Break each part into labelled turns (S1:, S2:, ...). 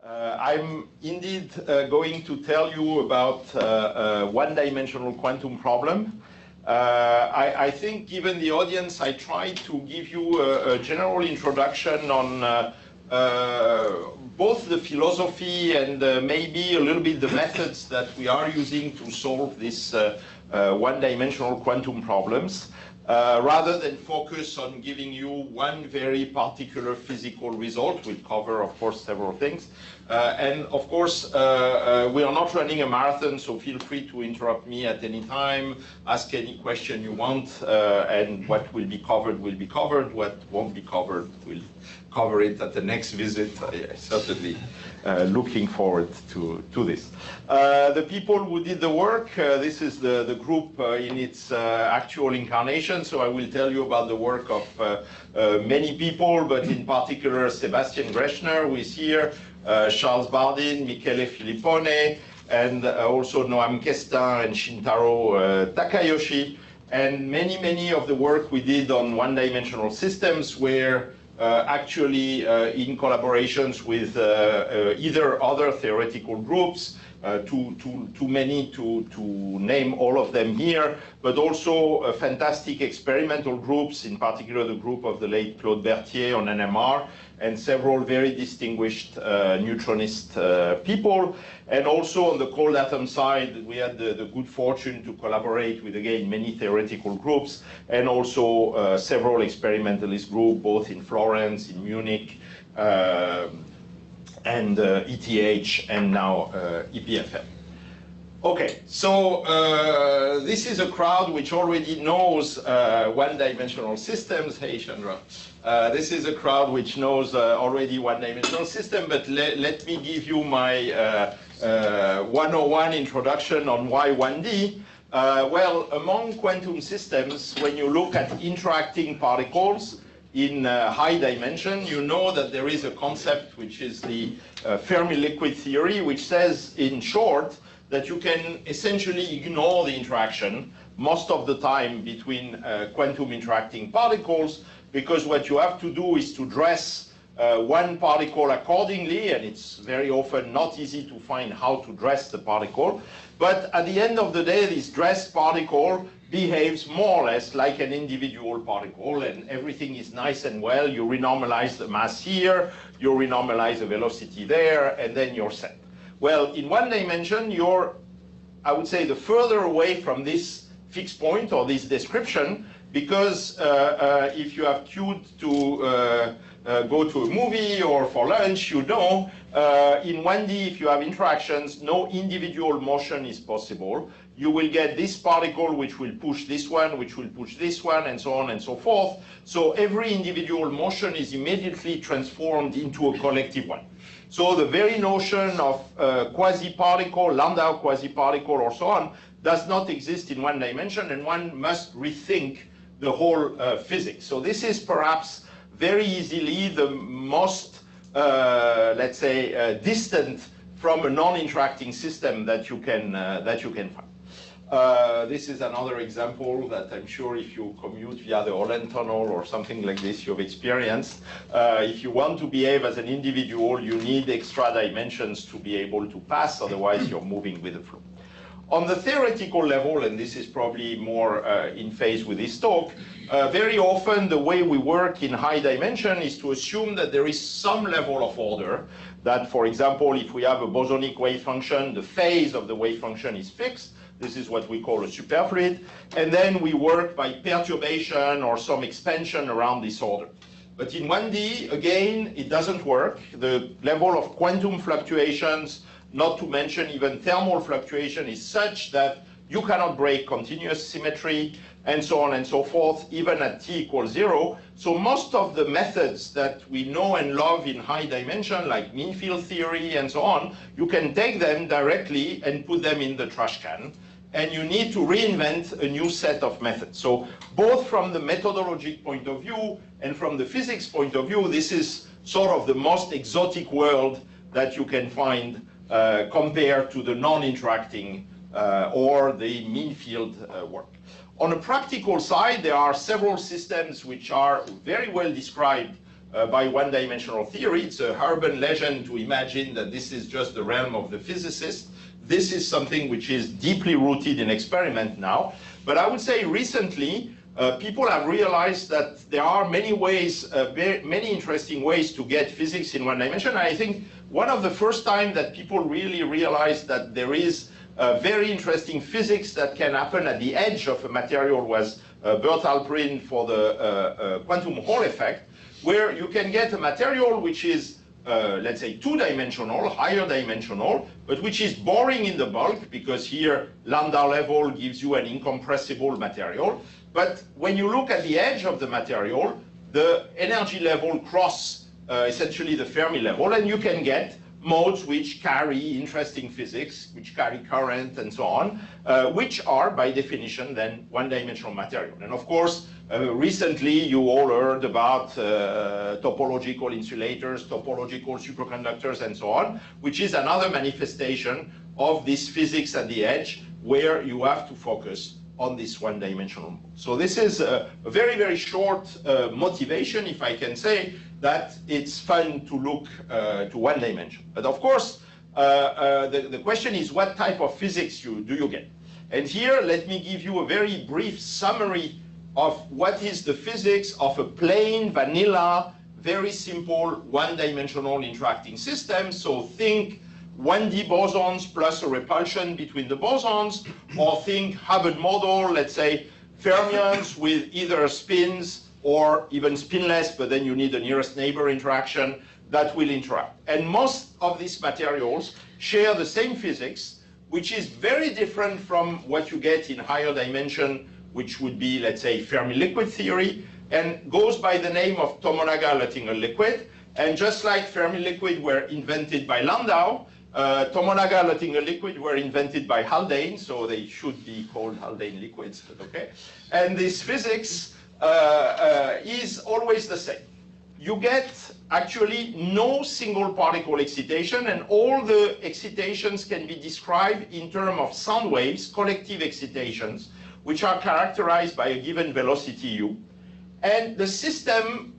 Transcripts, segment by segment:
S1: I'm indeed going to tell you about a one-dimensional quantum problem. I think, given the audience, I tried to give you a general introduction on both the philosophy and maybe a little bit the methods that we are using to solve these one-dimensional quantum problems, rather than focus on giving you one very particular physical result. We'll cover, of course, several things. And of course, we are not running a marathon, so feel free to interrupt me at any time, ask any question you want, and what will be covered, what won't be covered, we'll cover it at the next visit. I certainly looking forward to this. The people who did the work, this is the group in its actual incarnation, so I will tell you about the work of many people, but in particular Sebastian Grechner, who is here, Charles Bardin, Michele Filippone, and also Noam Kestin and Shintaro Takayoshi, and many of the work we did on one-dimensional systems were actually in collaborations with either other theoretical groups, too many to name all of them here, but also fantastic experimental groups, in particular the group of the late Claude Berthier on NMR, and several very distinguished neutronist people. And also on the cold atom side, we had the good fortune to collaborate with, again, many theoretical groups, and also several experimentalist groups, both in Florence, in Munich, and ETH, and now EPFM. Okay, so this is a crowd which already knows one-dimensional systems. Hey, Chandra. This is a crowd which knows already one-dimensional system, but let me give you my 101 introduction on why 1D. Well, among quantum systems, when you look at interacting particles in high dimension, you know that there is a concept which is the Fermi liquid theory, which says, in short, that you can essentially ignore the interaction most of the time between quantum interacting particles, because what you have to do is to dress one particle accordingly, and it's very often not easy to find how to dress the particle. But at the end of the day, this dressed particle behaves more or less like an individual particle, and everything is nice and well. You renormalize the mass here, you renormalize the velocity there, and then you're set. Well, in one dimension, you're, I would say, the further away from this fixed point or this description, because if you have queued to go to a movie or for lunch, you know, in 1D, if you have interactions, no individual motion is possible. You will get this particle which will push this one, which will push this one, and so on and so forth. So every individual motion is immediately transformed into a collective one. So the very notion of quasi-particle, lambda quasi-particle, or so on, does not exist in one dimension, and one must rethink the whole physics. So this is perhaps very easily the most, let's say, distant from a non-interacting system that you can find. This is another example that I'm sure if you commute via the Holland Tunnel or something like this, you've experienced. If you want to behave as an individual, you need extra dimensions to be able to pass, otherwise you're moving with the flow. On the theoretical level, and this is probably more in phase with this talk, very often the way we work in high dimension is to assume that there is some level of order, that, for example, if we have a bosonic wave function, the phase of the wave function is fixed. This is what we call a superfluid. And then we work by perturbation or some expansion around this order. But in 1D, again, it doesn't work. The level of quantum fluctuations, not to mention even thermal fluctuation, is such that you cannot break continuous symmetry, and so on and so forth, even at t = 0. So most of the methods that we know and love in high dimension, like mean field theory and so on, you can take them directly and put them in the trash can, and you need to reinvent a new set of methods. So both from the methodologic point of view and from the physics point of view, this is sort of the most exotic world that you can find compared to the non-interacting or the mean field work. On a practical side, there are several systems which are very well described by one-dimensional theory. It's a urban legend to imagine that this is just the realm of the physicist. This is something which is deeply rooted in experiment now. But I would say recently, people have realized that there are many ways, many interesting ways to get physics in one dimension. And I think one of the first time that people really realized that there is very interesting physics that can happen at the edge of a material was Bert Alprin for the quantum Hall effect, where you can get a material which is, let's say, two-dimensional, higher dimensional, but which is boring in the bulk, because here lambda level gives you an incompressible material. But when you look at the edge of the material, the energy level cross essentially the Fermi level, and you can get modes which carry interesting physics, which carry current and so on, which are by definition then one-dimensional material. And of course, recently you all heard about topological insulators, topological superconductors and so on, which is another manifestation of this physics at the edge where you have to focus on this one-dimensional mode. So this is a very, very short motivation, if I can say, that it's fun to look to one dimension. But of course, the question is what type of physics do you get? And here, let me give you a very brief summary of what is the physics of a plain, vanilla, very simple, one-dimensional interacting system. So think 1D bosons plus a repulsion between the bosons, or think Hubbard model, let's say fermions with either spins or even spinless, but then you need a nearest neighbor interaction that will interact. And most of these materials share the same physics, which is very different from what you get in higher dimension, which would be, let's say, Fermi liquid theory, and goes by the name of Tomonaga-Luttinger liquid. And just like Fermi liquid were invented by Landau, Tomonaga-Luttinger liquid were invented by Haldane, so they should be called Haldane liquids, okay? And this physics is always the same. You get actually no single particle excitation, and all the excitations can be described in terms of sound waves, collective excitations, which are characterized by a given velocity u. And the system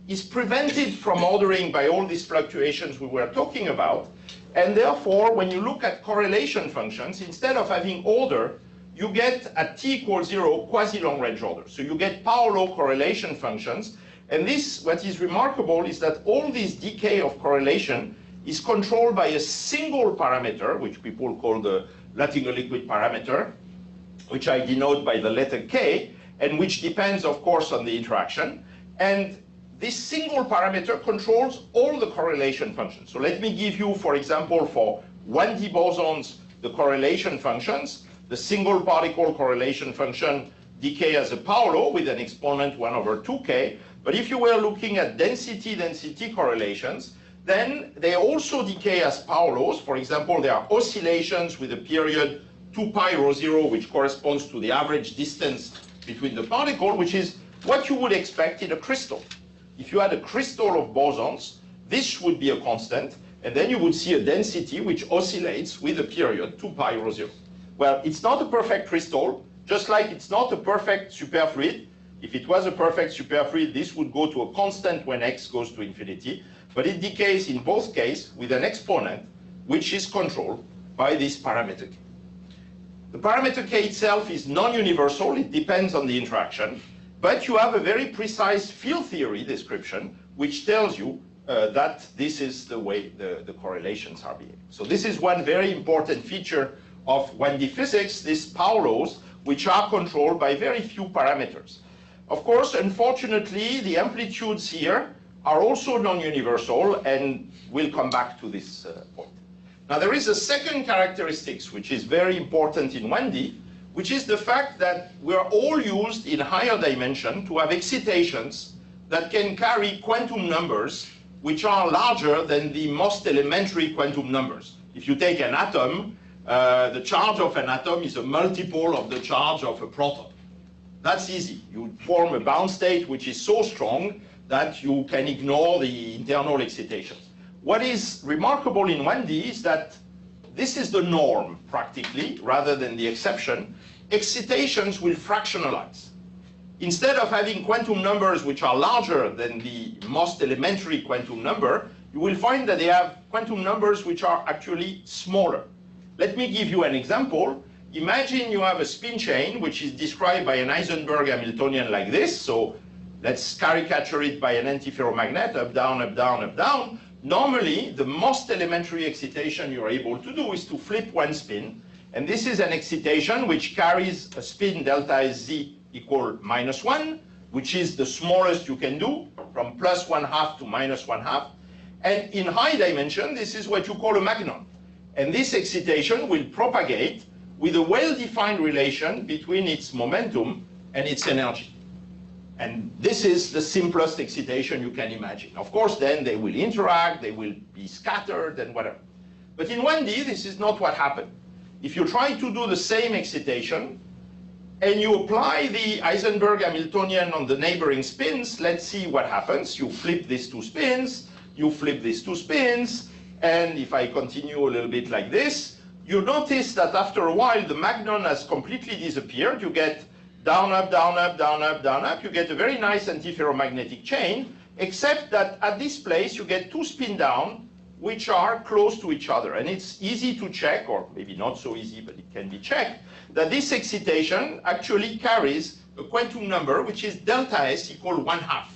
S1: is prevented from ordering by all these fluctuations we were talking about. And therefore, when you look at correlation functions, instead of having order, you get at t equals 0 quasi-long range order. So you get power law correlation functions. And this, what is remarkable is that all this decay of correlation is controlled by a single parameter, which people call the Luttinger liquid parameter, which I denote by the letter K, and which depends, of course, on the interaction. And this single parameter controls all the correlation functions. So let me give you, for example, for 1D bosons, the correlation functions. The single particle correlation function decay as a power law with an exponent 1 over 2k. But if you were looking at density-density correlations, then they also decay as power laws. For example, there are oscillations with a period 2 pi rho 0, which corresponds to the average distance between the particle, which is what you would expect in a crystal. If you had a crystal of bosons, this would be a constant, and then you would see a density which oscillates with a period 2 pi rho 0. Well, it's not a perfect crystal, just like it's not a perfect superfluid. If it was a perfect superfluid, this would go to a constant when x goes to infinity, but it decays in both cases with an exponent, which is controlled by this parameter k. The parameter k itself is non-universal, it depends on the interaction, but you have a very precise field theory description, which tells you that this is the way the correlations are behaving. So this is one very important feature of 1D physics, these power laws, which are controlled by very few parameters. Of course, unfortunately, the amplitudes here are also non-universal, and we'll come back to this point. Now, there is a second characteristic which is very important in 1D, which is the fact that we're all used in higher dimension to have excitations that can carry quantum numbers which are larger than the most elementary quantum numbers. If you take an atom, the charge of an atom is a multiple of the charge of a proton. That's easy. You form a bound state which is so strong that you can ignore the internal excitations. What is remarkable in 1D is that this is the norm, practically, rather than the exception. Excitations will fractionalize. instead of having quantum numbers which are larger than the most elementary quantum number, you will find that they have quantum numbers which are actually smaller. Let me give you an example. Imagine you have a spin chain which is described by an Heisenberg Hamiltonian like this. So let's caricature it by an antiferromagnet, up, down, up, down, up, down. Normally, the most elementary excitation you're able to do is to flip one spin. And this is an excitation which carries a spin delta S z equal -1, which is the smallest you can do, from +1/2 to -1/2. And in high dimension, this is what you call a magnon. And this excitation will propagate with a well-defined relation between its momentum and its energy. And this is the simplest excitation you can imagine. Of course, then they will interact, they will be scattered, and whatever. But in 1D, this is not what happened. If you try to do the same excitation, and you apply the Heisenberg Hamiltonian on the neighboring spins, let's see what happens. You flip these two spins, you flip these two spins, and if I continue a little bit like this, you notice that after a while, the magnon has completely disappeared. You get down, up, down, up, down, up, down, up. You get a very nice antiferromagnetic chain, except that at this place, you get two spin down, which are close to each other. And it's easy to check, or maybe not so easy, but it can be checked, that this excitation actually carries a quantum number, which is delta S equal 1/2,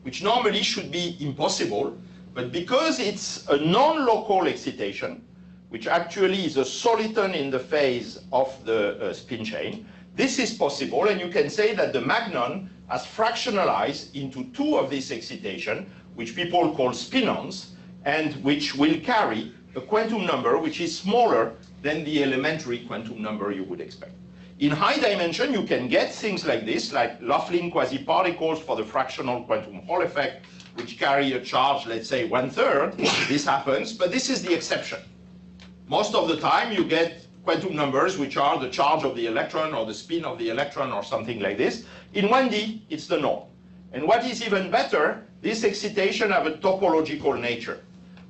S1: which normally should be impossible. But because it's a non-local excitation, which actually is a soliton in the phase of the spin chain, this is possible, and you can say that the magnon has fractionalized into two of this excitation, which people call spinons, and which will carry a quantum number which is smaller than the elementary quantum number you would expect. In high dimension, you can get things like this, like Laughlin quasi-particles for the fractional quantum Hall effect, which carry a charge, let's say 1/3. This happens, but this is the exception. Most of the time, you get quantum numbers which are the charge of the electron or the spin of the electron or something like this. In 1D, it's the norm. And what is even better, this excitation have a topological nature.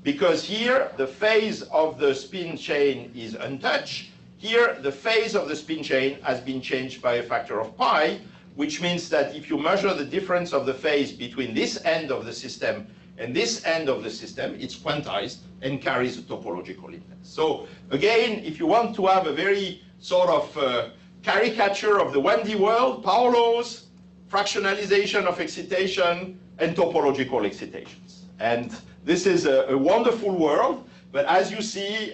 S1: Because here, the phase of the spin chain is untouched. Here, the phase of the spin chain has been changed by a factor of pi, which means that if you measure the difference of the phase between this end of the system and this end of the system, it's quantized and carries a topological index. So again, if you want to have a very sort of caricature of the 1D world, power laws, fractionalization of excitation, and topological excitations. And this is a wonderful world, but as you see,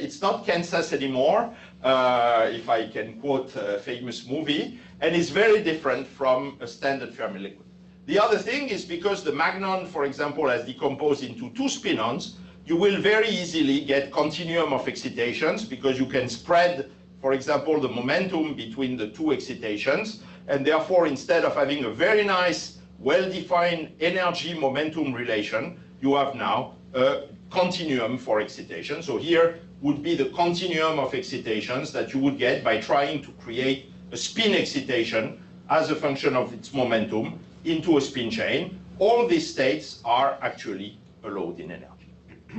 S1: it's not Kansas anymore, if I can quote a famous movie, and it's very different from a standard Fermi liquid. The other thing is because the magnon, for example, has decomposed into two spinons, you will very easily get continuum of excitations because you can spread, for example, the momentum between the two excitations, and therefore, instead of having a very nice, well-defined energy-momentum relation, you have now a continuum for excitation. So here would be the continuum of excitations that you would get by trying to create a spin excitation as a function of its momentum into a spin chain. All these states are actually a load in energy.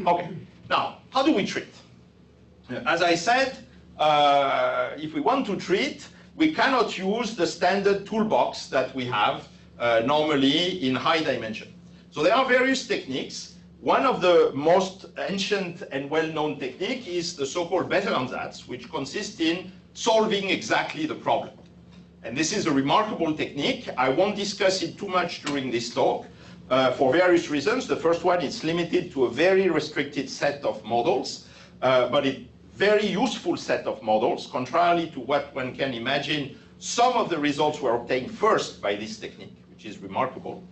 S1: Okay, now, how do we treat? As I said, if we want to treat, we cannot use the standard toolbox that we have normally in high dimension. So there are various techniques. One of the most ancient and well-known technique is the so-called Betteranzatz, which consists in solving exactly the problem. And this is a remarkable technique. I won't discuss it too much during this talk for various reasons. The first one, it's limited to a very restricted set of models, but a very useful set of models, contrarily to what one can imagine. Some of the results were obtained first by this technique, which is remarkable.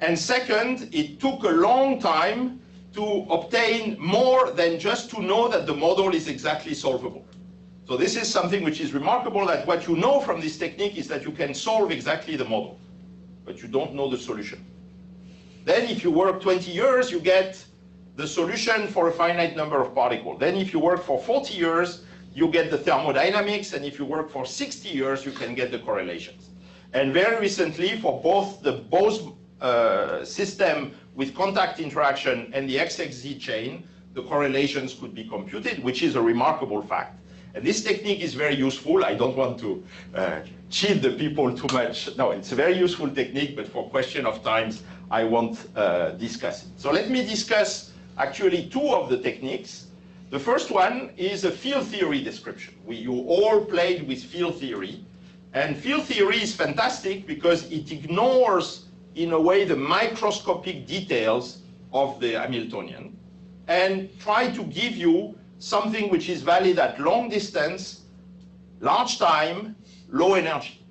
S1: And second, it took a long time to obtain more than just to know that the model is exactly solvable. So this is something which is remarkable, that what you know from this technique is that you can solve exactly the model, but you don't know the solution. Then if you work 20 years, you get the solution for a finite number of particles. Then if you work for 40 years, you get the thermodynamics, and if you work for 60 years, you can get the correlations. And very recently, for both the Bose system with contact interaction and the XXZ chain, the correlations could be computed, which is a remarkable fact. And this technique is very useful. I don't want to cheat the people too much. No, it's a very useful technique, but for question of times, I won't discuss it. So let me discuss actually two of the techniques. The first one is a field theory description. You all played with field theory. And field theory is fantastic because it ignores, in a way, the microscopic details of the Hamiltonian and try to give you something which is valid at long distance, large time, low energy.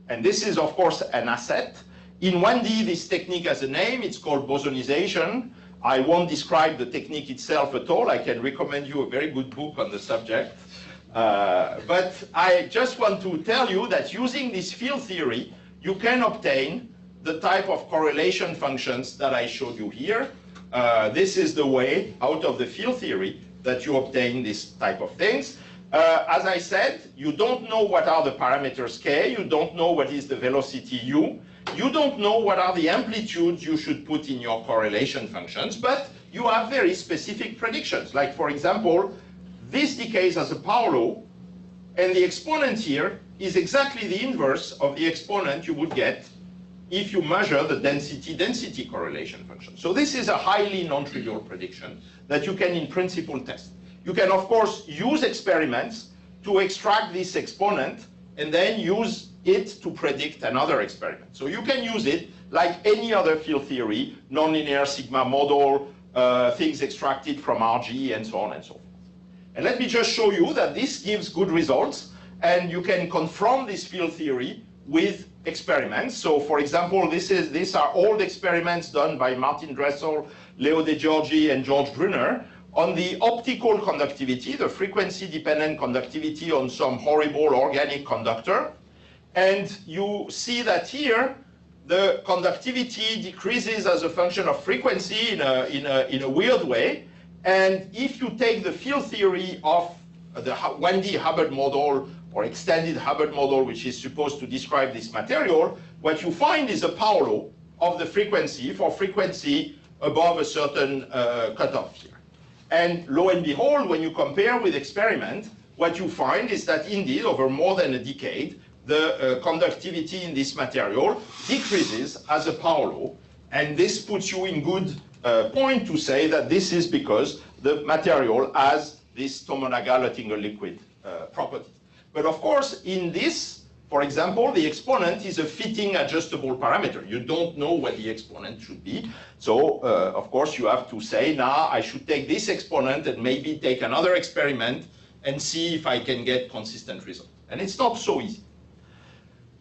S1: And this is, of course, an asset. In 1D, this technique has a name. It's called bosonization. I won't describe the technique itself at all. I can recommend you a very good book on the subject. But I just want to tell you that using this field theory, you can obtain the type of correlation functions that I showed you here. This is the way out of the field theory that you obtain this type of things. As I said, you don't know what are the parameters k, you don't know what is the velocity u, you don't know what are the amplitudes you should put in your correlation functions, but you have very specific predictions. Like, for example, this decays as a power law, and the exponent here is exactly the inverse of the exponent you would get if you measure the density-density correlation function. So this is a highly non-trivial prediction that you can in principle test. You can, of course, use experiments to extract this exponent and then use it to predict another experiment. So you can use it like any other field theory, nonlinear sigma model, things extracted from RG, and so on and so forth. And let me just show you that this gives good results, and you can confront this field theory with experiments. So, for example, these are old experiments done by Martin Dressel, Leo De Giorgi, and George Brunner on the optical conductivity, the frequency-dependent conductivity on some horrible organic conductor. And you see that here, the conductivity decreases as a function of frequency in a weird way. And if you take the field theory of the 1D Hubbard model or extended Hubbard model, which is supposed to describe this material, what you find is a power law of the frequency for frequency above a certain cutoff here. And lo and behold, when you compare with experiment, what you find is that indeed, over more than a decade, the conductivity in this material decreases as a power law. And this puts you in good point to say that this is because the material has this Tomonaga-Luttinger liquid property. But of course, in this, for example, the exponent is a fitting adjustable parameter. You don't know what the exponent should be. So, of course, you have to say, now I should take this exponent and maybe take another experiment and see if I can get consistent results. And it's not so easy.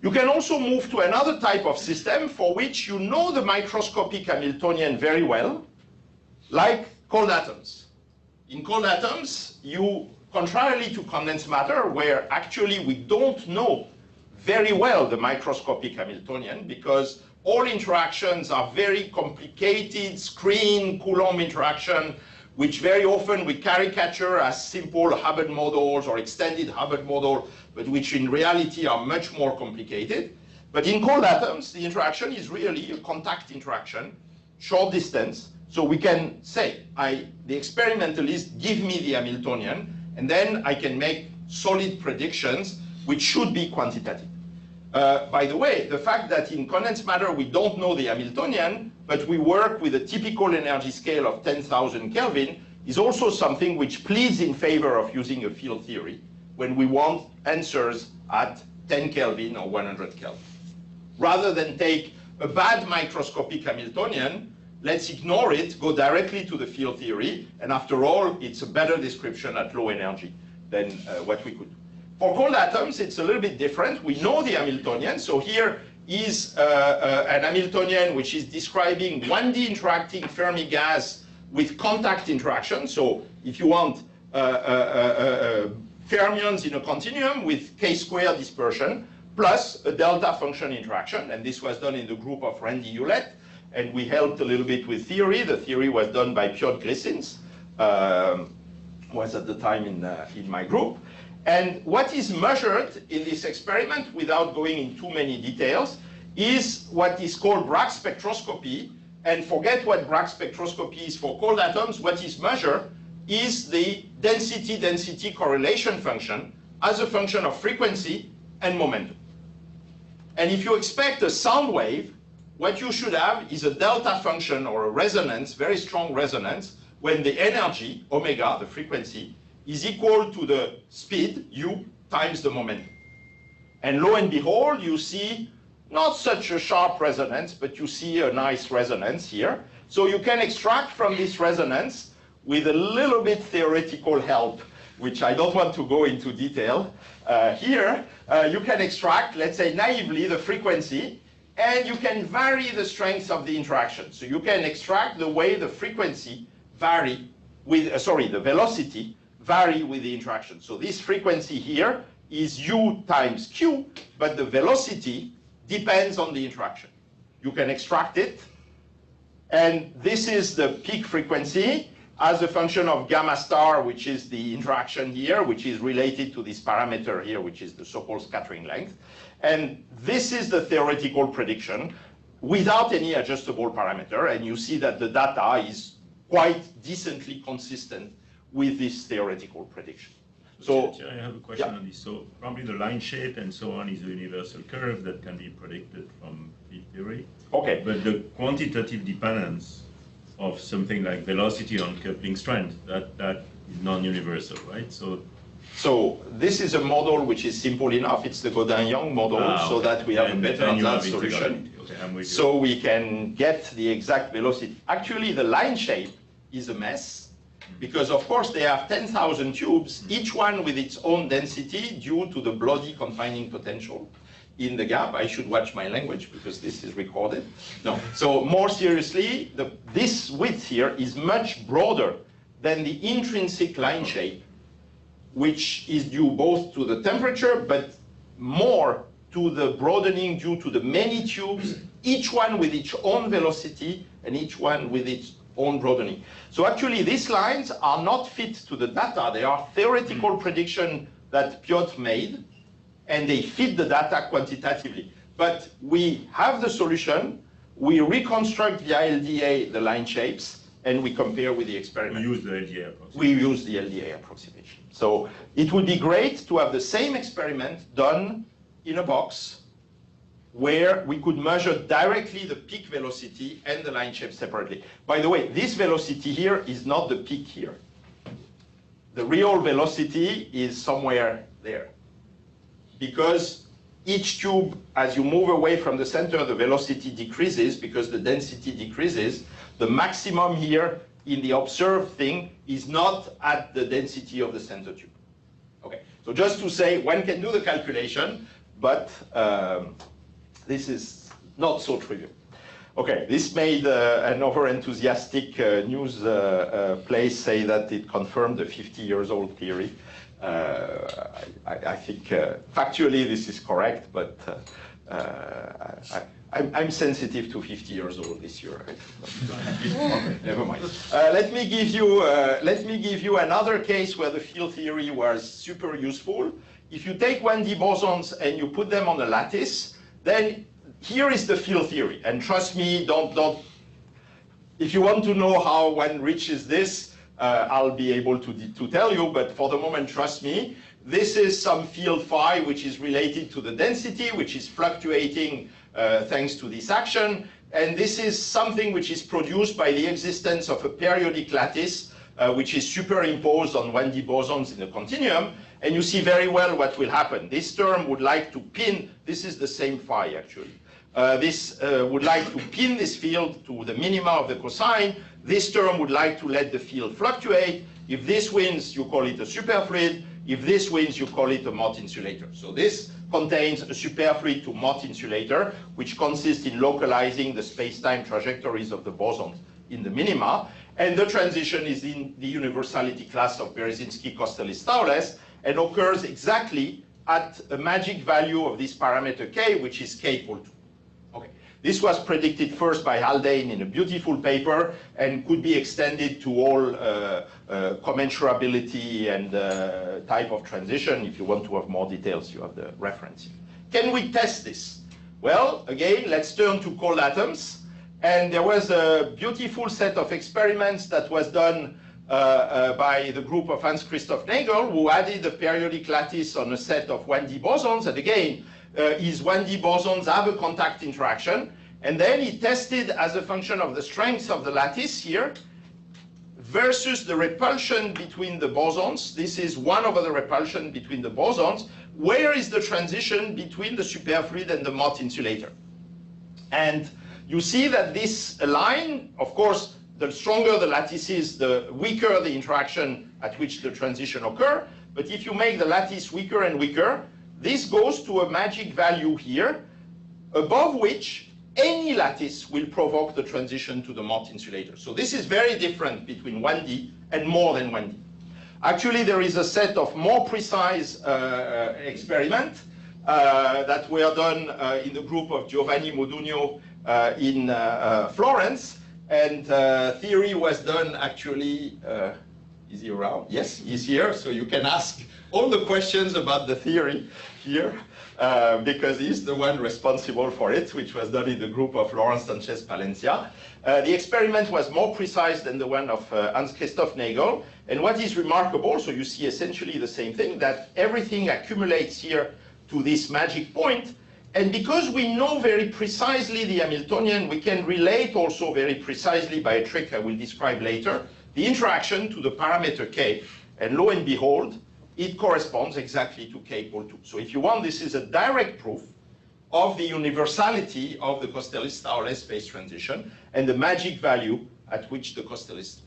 S1: You can also move to another type of system for which you know the microscopic Hamiltonian very well, like cold atoms. In cold atoms, contrarily to condensed matter, where actually we don't know very well the microscopic Hamiltonian because all interactions are very complicated, screen Coulomb interaction, which very often we caricature as simple Hubbard models or extended Hubbard model, but which in reality are much more complicated. But in cold atoms, the interaction is really a contact interaction, short distance. So we can say, the experimentalist give me the Hamiltonian, and then I can make solid predictions, which should be quantitative. By the way, the fact that in condensed matter we don't know the Hamiltonian, but we work with a typical energy scale of 10,000 Kelvin is also something which pleads in favor of using a field theory when we want answers at 10 Kelvin or 100 Kelvin. Rather than take a bad microscopic Hamiltonian, let's ignore it, go directly to the field theory, and after all, it's a better description at low energy than what we could do. For cold atoms, it's a little bit different. We know the Hamiltonian, so here is an Hamiltonian which is describing 1D interacting Fermi gas with contact interaction. So if you want fermions in a continuum with k-square dispersion plus a delta function interaction, and this was done in the group of Randy Hewlett, and we helped a little bit with theory. The theory was done by Piotr Grysins, was at the time in my group. And what is measured in this experiment, without going in too many details, is what is called Bragg spectroscopy. And forget what Bragg spectroscopy is for cold atoms. What is measured is the density-density correlation function as a function of frequency and momentum. And if you expect a sound wave, what you should have is a delta function or a resonance, very strong resonance, when the energy, omega, the frequency, is equal to the speed, u, times the momentum. And lo and behold, you see not such a sharp resonance, but you see a nice resonance here. So you can extract from this resonance, with a little bit theoretical help, which I don't want to go into detail here, you can extract, let's say naively, the frequency, and you can vary the strength of the interaction. So you can extract the way the frequency vary with, the velocity vary with the interaction. So this frequency here is u times q, but the velocity depends on the interaction. You can extract it, and this is the peak frequency as a function of gamma star, which is the interaction here, which is related to this parameter here, which is the so-called scattering length. And this is the theoretical prediction without any adjustable parameter, and you see that the data is quite decently consistent with this theoretical prediction.
S2: So I have a question on this. So probably the line shape and so on is a universal curve that can be predicted from field theory.
S1: Okay.
S2: But the quantitative dependence of something like velocity on coupling strength, that is non-universal, right? So
S1: this is a model which is simple enough. It's the Godin-Young model, so that we have a better advanced solution.
S2: Okay, I'm with you.
S1: So we can get the exact velocity. Actually, the line shape is a mess, because of course they have 10,000 tubes, each one with its own density due to the bloody confining potential in the gap. I should watch my language because this is recorded. No. So more seriously, this width here is much broader than the intrinsic line shape, which is due both to the temperature, but more to the broadening due to the many tubes, each one with its own velocity and each one with its own broadening. So actually these lines are not fit to the data. They are theoretical prediction that Piotr made, and they fit the data quantitatively. But we have the solution, we reconstruct via LDA the line shapes, and we compare with the experiment.
S2: We use the LDA approximation.
S1: We use the LDA approximation. So it would be great to have the same experiment done in a box where we could measure directly the peak velocity and the line shape separately. By the way, this velocity here is not the peak here. The real velocity is somewhere there. Because each tube, as you move away from the center, the velocity decreases because the density decreases. The maximum here in the observed thing is not at the density of the center tube. Okay, so just to say, one can do the calculation, but this is not so trivial. Okay, this made an over-enthusiastic news place say that it confirmed the 50-years-old theory. I think factually this is correct, but I'm sensitive to 50 years old this year. Okay, never mind. Let me give you another case where the field theory was super useful. If you take 1D bosons and you put them on a lattice, then here is the field theory. And trust me, don't. If you want to know how one reaches this, I'll be able to tell you, but for the moment, trust me. This is some field phi, which is related to the density, which is fluctuating thanks to this action. And this is something which is produced by the existence of a periodic lattice, which is superimposed on 1D bosons in a continuum. And you see very well what will happen. This term would like to pin, this is the same phi actually. This would like to pin this field to the minima of the cosine. This term would like to let the field fluctuate. If this wins, you call it a superfluid. If this wins, you call it a Mott insulator. So this contains a superfluid to Mott insulator, which consists in localizing the space-time trajectories of the bosons in the minima. And the transition is in the universality class of Berezinski-Kostelis-Thouless and occurs exactly at a magic value of this parameter k, which is k equal to. Okay. This was predicted first by Haldane in a beautiful paper and could be extended to all commensurability and type of transition. If you want to have more details, you have the reference. Can we test this? Well, again, let's turn to cold atoms. And there was a beautiful set of experiments that was done by the group of Hans Christoph Nagel, who added a periodic lattice on a set of 1D bosons. And again, his 1D bosons have a contact interaction. And then he tested as a function of the strength of the lattice here versus the repulsion between the bosons. This is 1 over the repulsion between the bosons. Where is the transition between the superfluid and the Mott insulator? And you see that this line, of course, the stronger the lattice is, the weaker the interaction at which the transition occurs. But if you make the lattice weaker and weaker, this goes to a magic value here, above which any lattice will provoke the transition to the Mott insulator. So this is very different between 1D and more than 1D. Actually, there is a set of more precise experiments that were done in the group of Giovanni Modugno in Florence. And theory was done actually, is he around? Yes, he's here. So you can ask all the questions about the theory here because he's the one responsible for it, which was done in the group of Laurent Sanchez Palencia. The experiment was more precise than the one of Hans Christoph Nagel. And what is remarkable, so you see essentially the same thing, that everything accumulates here to this magic point. And because we know very precisely the Hamiltonian, we can relate also very precisely by a trick I will describe later, the interaction to the parameter k. And lo and behold, it corresponds exactly to k equal 2. So if you want, this is a direct proof of the universality of the Kostelis-Staules phase transition and the magic value at which the Kostelis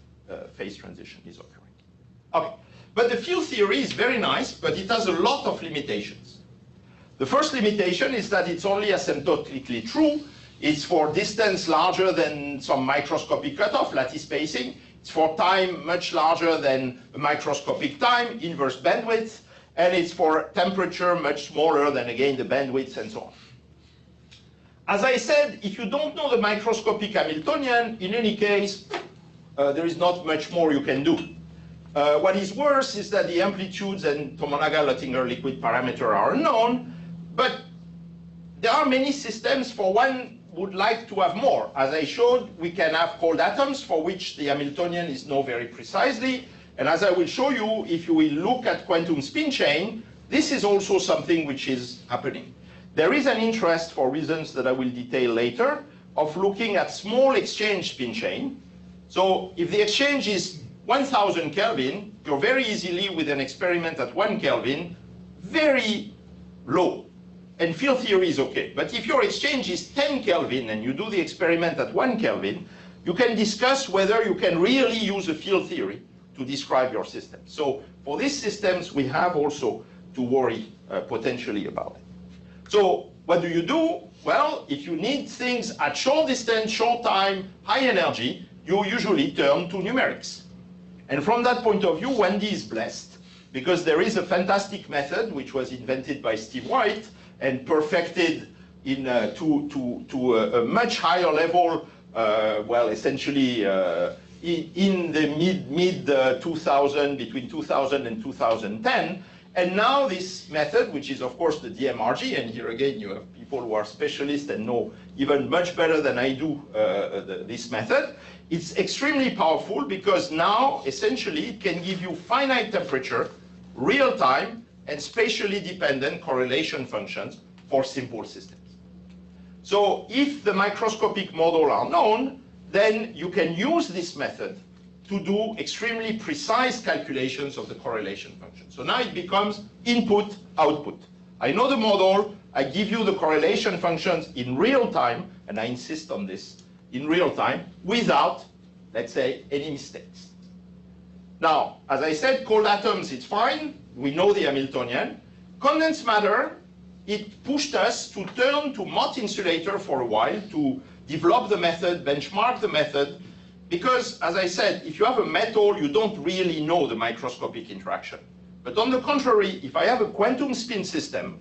S1: phase transition is occurring. Okay, but the field theory is very nice, but it has a lot of limitations. The first limitation is that it's only asymptotically true. It's for distance larger than some microscopic cutoff, lattice spacing. It's for time much larger than a microscopic time, inverse bandwidth. And it's for temperature much smaller than, again, the bandwidth and so on. As I said, if you don't know the microscopic Hamiltonian, in any case, there is not much more you can do. What is worse is that the amplitudes and Tomonaga-Luttinger liquid parameter are unknown. But there are many systems for one would like to have more. As I showed, we can have cold atoms for which the Hamiltonian is known very precisely. And as I will show you, if you will look at quantum spin chain, this is also something which is happening. There is an interest, for reasons that I will detail later, of looking at small exchange spin chain. So if the exchange is 1000 Kelvin, you're very easily, with an experiment at 1 Kelvin, very low. And field theory is okay. But if your exchange is 10 Kelvin and you do the experiment at 1 Kelvin, you can discuss whether you can really use a field theory to describe your system. So for these systems, we have also to worry potentially about it. So what do? Well, if you need things at short distance, short time, high energy, you usually turn to numerics. And from that point of view, 1D is blessed because there is a fantastic method which was invented by Steve White and perfected in to a much higher level, well, essentially in the mid 2000, between 2000 and 2010. And now this method, which is of course the DMRG, and here again you have people who are specialists and know even much better than I do this method, it's extremely powerful because now essentially it can give you finite temperature, real time, and spatially dependent correlation functions for simple systems. So if the microscopic model are known, then you can use this method to do extremely precise calculations of the correlation function. So now it becomes input, output. I know the model, I give you the correlation functions in real time, and I insist on this, in real time, without, let's say, any mistakes. Now, as I said, cold atoms, it's fine. We know the Hamiltonian. Condensed matter, it pushed us to turn to Mott insulator for a while to develop the method, benchmark the method, because, as I said, if you have a metal, you don't really know the microscopic interaction. But on the contrary, if I have a quantum spin system,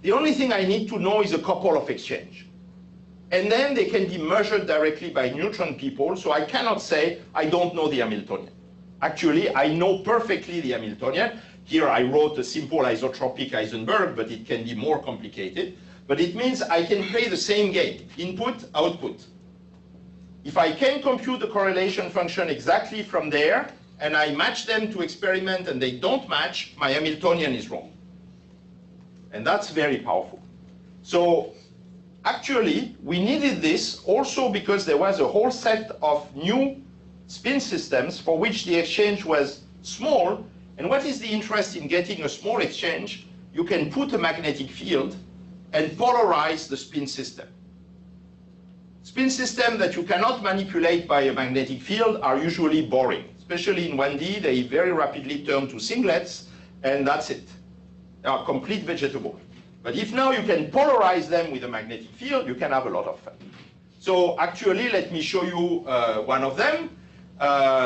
S1: the only thing I need to know is a couple of exchange. And then they can be measured directly by neutron people, so I cannot say I don't know the Hamiltonian. Actually, I know perfectly the Hamiltonian. Here I wrote a simple isotropic Heisenberg, but it can be more complicated. But it means I can play the same game, input, output. If I can compute the correlation function exactly from there, and I match them to experiment and they don't match, my Hamiltonian is wrong. And that's very powerful. So actually, we needed this also because there was a whole set of new spin systems for which the exchange was small. And what is the interest in getting a small exchange? You can put a magnetic field and polarize the spin system. Spin systems that you cannot manipulate by a magnetic field are usually boring. Especially in 1D, they very rapidly turn to singlets, and that's it. They are complete vegetable. But if now you can polarize them with a magnetic field, you can have a lot of fun. So actually, let me show you one of them.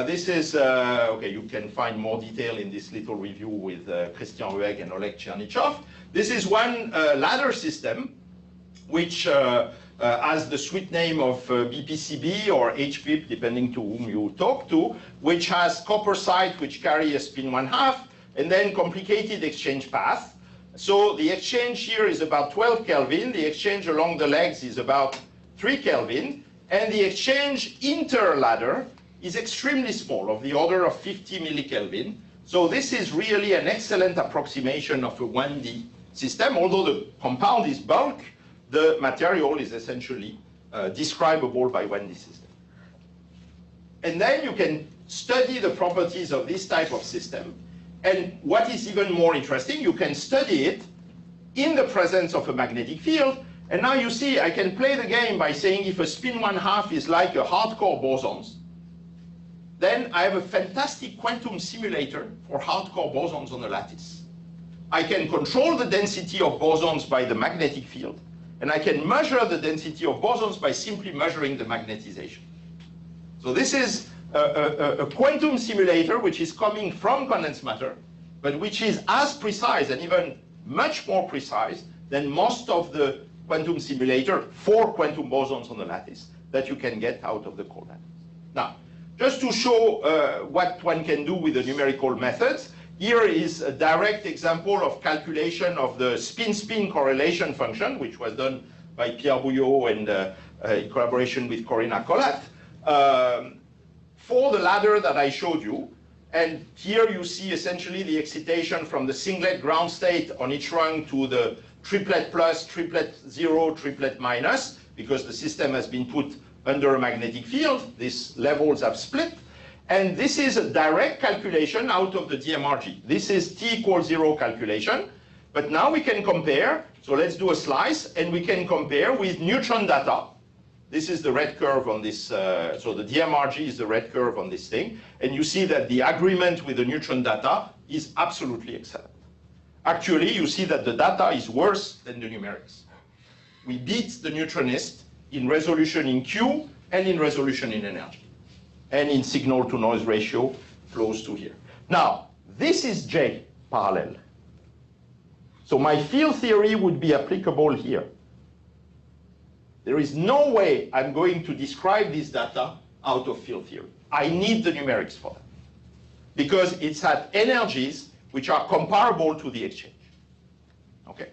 S1: This is, okay, you can find more detail in this little review with Christian Ruegg and Oleg Chernyshov. This is one ladder system, which has the sweet name of BPCB or HPIP, depending to whom you talk to, which has copper sites which carry a spin 1/2, and then complicated exchange path. So the exchange here is about 12 Kelvin, the exchange along the legs is about 3 Kelvin, and the exchange inter-ladder is extremely small, of the order of 50 millikelvin. So this is really an excellent approximation of a 1D system. Although the compound is bulk, the material is essentially describable by 1D system. And then you can study the properties of this type of system. And what is even more interesting, you can study it in the presence of a magnetic field. And now you see, I can play the game by saying if a spin 1/2 is like a hardcore bosons, then I have a fantastic quantum simulator for hardcore bosons on a lattice. I can control the density of bosons by the magnetic field, and I can measure the density of bosons by simply measuring the magnetization. So this is a quantum simulator which is coming from condensed matter, but which is as precise and even much more precise than most of the quantum simulator for quantum bosons on the lattice that you can get out of the core lattice. Now, just to show what one can do with the numerical methods, here is a direct example of calculation of the spin-spin correlation function, which was done by Pierre Bouillot and in collaboration with Corinna Collat, for the ladder that I showed you. And here you see essentially the excitation from the singlet ground state on each rung to the triplet plus, triplet 0, triplet minus, because the system has been put under a magnetic field. These levels have split. And this is a direct calculation out of the DMRG. This is t equals 0 calculation. But now we can compare. So let's do a slice, and we can compare with neutron data. This is the red curve on this. So the DMRG is the red curve on this thing. And you see that the agreement with the neutron data is absolutely excellent. Actually, you see that the data is worse than the numerics. We beat the neutronist in resolution in Q and in resolution in energy, and in signal-to-noise ratio close to here. Now, this is J parallel. So my field theory would be applicable here. There is no way I'm going to describe this data out of field theory. I need the numerics for that, because it's at energies which are comparable to the exchange. Okay.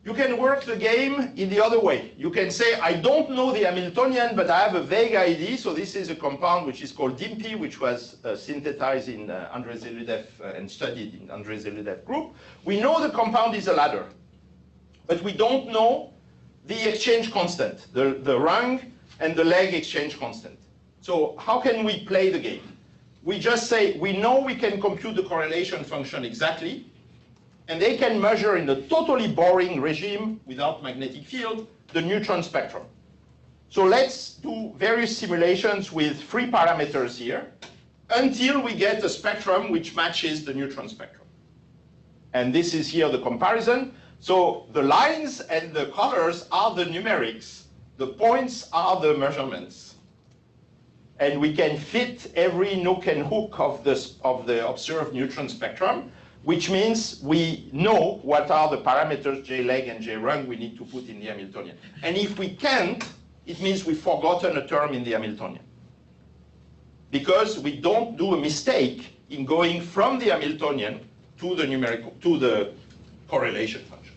S1: You can work the game in the other way. You can say, I don't know the Hamiltonian, but I have a vague idea. So this is a compound which is called DIMP, which was synthesized in Andrei Zeludev and studied in Andrei Zeludev group. We know the compound is a ladder, but we don't know the exchange constant, the rung and the leg exchange constant. So how can we play the game? We just say, we know we can compute the correlation function exactly, and they can measure in the totally boring regime without magnetic field the neutron spectrum. So let's do various simulations with 3 parameters here until we get a spectrum which matches the neutron spectrum. And this is here the comparison. So the lines and the colors are the numerics. The points are the measurements. And we can fit every nook and hook of the observed neutron spectrum, which means we know what are the parameters J leg and J rung we need to put in the Hamiltonian. And if we can't, it means we've forgotten a term in the Hamiltonian, because we don't do a mistake in going from the Hamiltonian to the numerical, to the correlation function.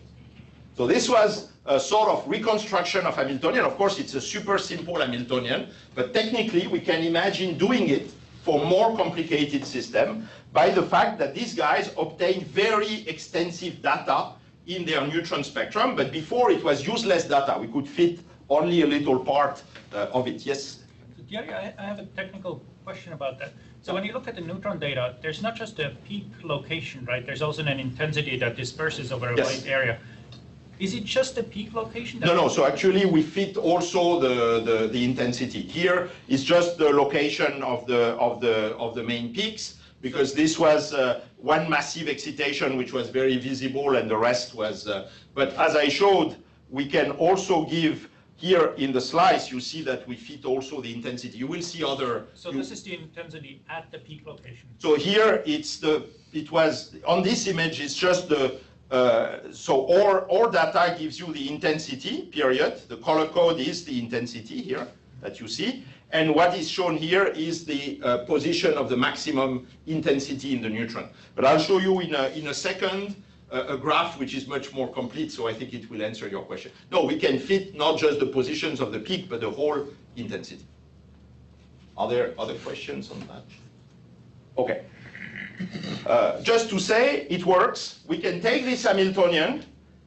S1: So this was a sort of reconstruction of Hamiltonian. Of course, it's a super simple Hamiltonian, but technically we can imagine doing it for more complicated system by the fact that these guys obtained very extensive data in their neutron spectrum, but before it was useless data. We could fit only a little part of it. Yes?
S3: So Thierry, I have a technical question about that. So when you look at the neutron data, there's not just a peak location, right? There's also an intensity that disperses over a wide area. Is it just the peak location?
S1: No. So actually, we fit also the intensity. Here is just the location of the main peaks, because this was one massive excitation which was very visible, and the rest was. But as I showed, we can also give here in the slice. You see that we fit also the intensity. You will see other.
S3: So this is the intensity at the peak location.
S1: So here it was on this image. It's just the. So our data gives you the intensity, period. The color code is the intensity here that you see. And what is shown here is the position of the maximum intensity in the neutron. But I'll show you in a second a graph which is much more complete, so I think it will answer your question. No, we can fit not just the positions of the peak, but the whole intensity. Are there other questions on that? Okay. Just to say, it works. We can take this Hamiltonian,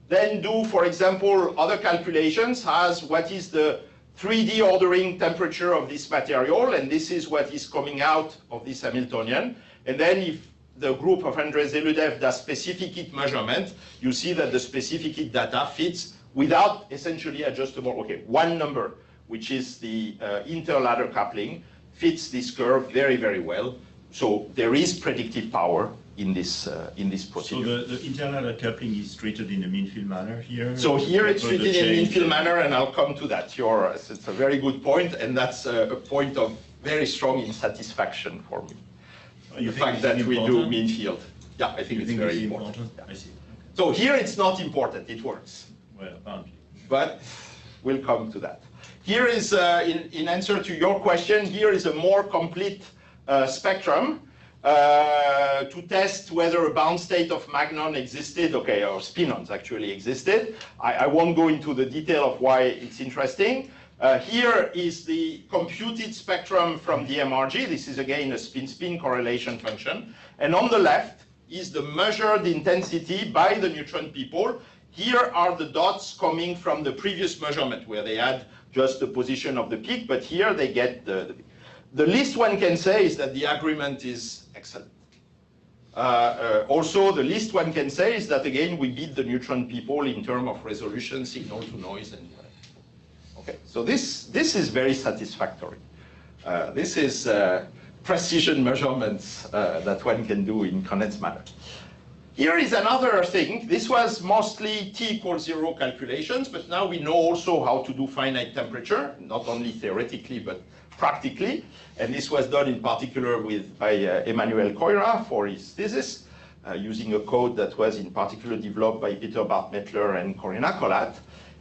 S1: then do, for example, other calculations as what is the 3D ordering temperature of this material, and this is what is coming out of this Hamiltonian. And then if the group of Andrei Zeludev does specific heat measurement, you see that the specific heat data fits without essentially adjustable. Okay, one number, which is the interladder coupling, fits this curve very, very well. So there is predictive power in this procedure.
S2: So the interladder coupling is treated in a mean field manner here?
S1: So here it's treated in a mean field manner, and I'll come to that. It's a very good point, and that's a point of very strong insatisfaction for me. The fact that we do mean field. Yeah, I think it's very important. Yeah.
S2: I see. Okay.
S1: So here it's not important, it works.
S2: Well, apparently.
S1: But we'll come to that. Here is, in answer to your question, here is a more complete spectrum to test whether a bound state of magnon existed, okay, or spinons actually existed. I won't go into the detail of why it's interesting. Here is the computed spectrum from DMRG. This is again a spin-spin correlation function. And on the left is the measured intensity by the neutron people. Here are the dots coming from the previous measurement where they had just the position of the peak, but here they get the least one can say is that the agreement is excellent. Also, the least one can say is that, again, we beat the neutron people in terms of resolution, signal to noise, and whatever. Okay, so this is very satisfactory. This is precision measurements that one can do in condensed matter. Here is another thing. This was mostly T=0 calculations, but now we know also how to do finite temperature, not only theoretically, but practically. And this was done in particular by Emmanuel Coira for his thesis, using a code that was in particular developed by Peter Bartmettler and Corinna Collat.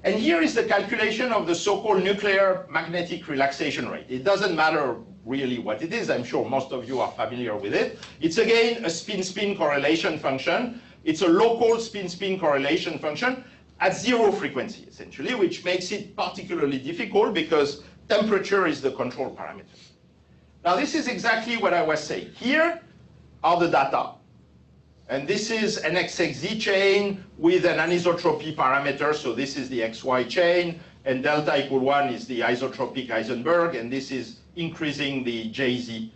S1: And here is the calculation of the so-called nuclear magnetic relaxation rate. It doesn't matter really what it is. I'm sure most of you are familiar with it. It's again a spin-spin correlation function. It's a local spin-spin correlation function at zero frequency, essentially, which makes it particularly difficult because temperature is the control parameter. Now, this is exactly what I was saying. Here are the data. And this is an XXZ chain with an anisotropy parameter. So this is the XY chain, and delta = 1 is the isotropic Heisenberg, and this is increasing the JZ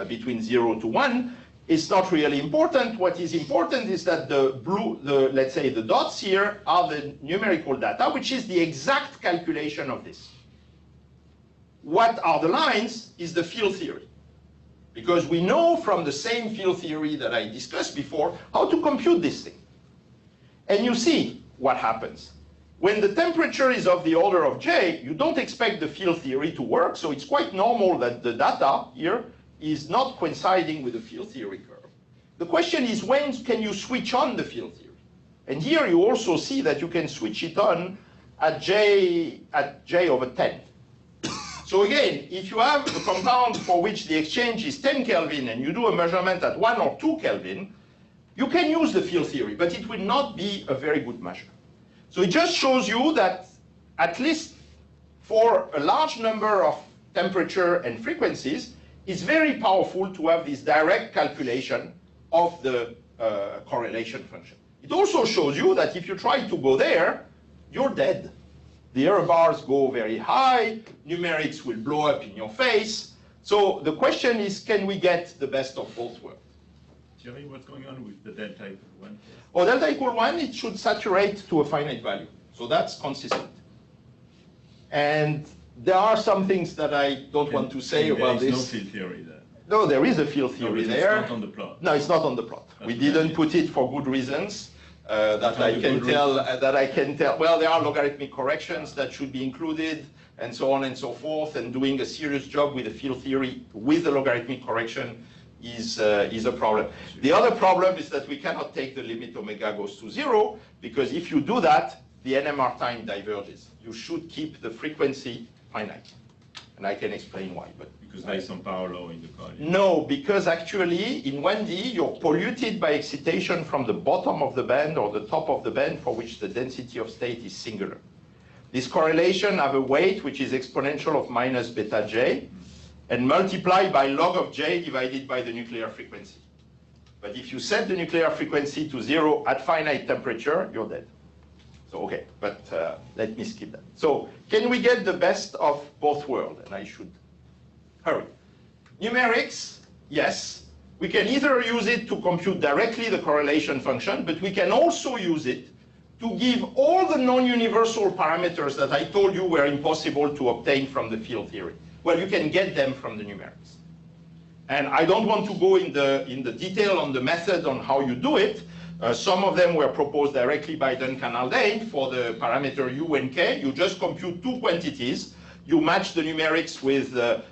S1: between 0 to 1. It's not really important. What is important is that let's say the dots here are the numerical data, which is the exact calculation of this. What are the lines is the field theory. Because we know from the same field theory that I discussed before how to compute this thing. And you see what happens. When the temperature is of the order of J, you don't expect the field theory to work, so it's quite normal that the data here is not coinciding with the field theory curve. The question is, when can you switch on the field theory? And here you also see that you can switch it on at J over 10. So again, if you have a compound for which the exchange is 10 Kelvin and you do a measurement at 1 or 2 Kelvin, you can use the field theory, but it will not be a very good measure. So it just shows you that at least for a large number of temperature and frequencies, it's very powerful to have this direct calculation of the correlation function. It also shows you that if you try to go there, you're dead. The error bars go very high, numerics will blow up in your face. So the question is, can we get the best of both worlds?
S2: Thierry, what's going on with the delta equal 1?
S1: Oh, delta equal 1, it should saturate to a finite value. So that's consistent. And there are some things that I don't want to say about this.
S2: There is no field theory there.
S1: No, there is a field theory there.
S2: It's not on the plot.
S1: No, it's not on the plot. We didn't put it for good reasons. That I can tell. Well, there are logarithmic corrections that should be included, and so on and so forth. And doing a serious job with the field theory with the logarithmic correction is a problem. The other problem is that we cannot take the limit omega goes to 0, because if you do that, the NMR time diverges. You should keep the frequency finite, and I can explain why. But
S2: because there is some power law in the correlation.
S1: No, because actually in 1D you're polluted by excitation from the bottom of the band or the top of the band for which the density of state is singular. This correlation have a weight which is exponential of minus beta j and multiplied by log of j divided by the nuclear frequency. But if you set the nuclear frequency to 0 at finite temperature, you're dead. So okay, but let me skip that. So can we get the best of both worlds? And I should hurry. Numerics, yes. We can either use it to compute directly the correlation function, but we can also use it to give all the non-universal parameters that I told you were impossible to obtain from the field theory. Well, you can get them from the numerics. And I don't want to go in the detail on the method on how you do it. Some of them were proposed directly by Duncan Haldane for the parameter u and k. You just compute two quantities. You match the numerics with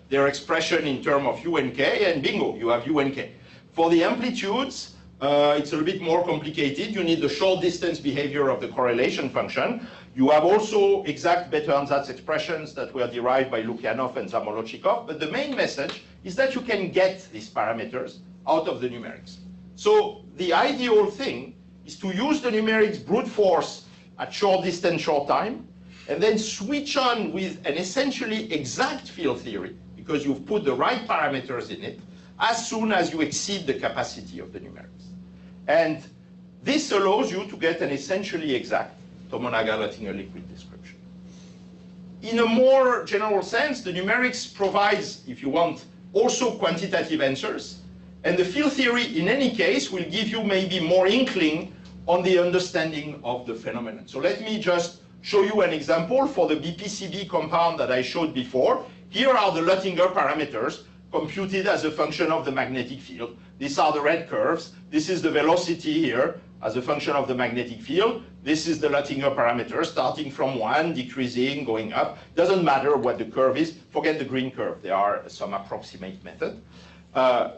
S1: their expression in terms of u and k, and bingo, you have u and k. For the amplitudes, it's a little bit more complicated. You need the short distance behavior of the correlation function. You have also exact Bethe-Ansatz expressions that were derived by Lukyanov and Zamolodchikov. But the main message is that you can get these parameters out of the numerics. So the ideal thing is to use the numerics brute force at short distance, short time, and then switch on with an essentially exact field theory, because you've put the right parameters in it, as soon as you exceed the capacity of the numerics. And this allows you to get an essentially exact Tomonaga-Oettinger liquid description. In a more general sense, the numerics provides, if you want, also quantitative answers, and the field theory, in any case, will give you maybe more inkling on the understanding of the phenomenon. So let me just show you an example for the BPCB compound that I showed before. Here are the Oettinger parameters computed as a function of the magnetic field. These are the red curves. This is the velocity here as a function of the magnetic field. This is the Oettinger parameter, starting from 1, decreasing, going up. Doesn't matter what the curve is. Forget the green curve. There are some approximate method.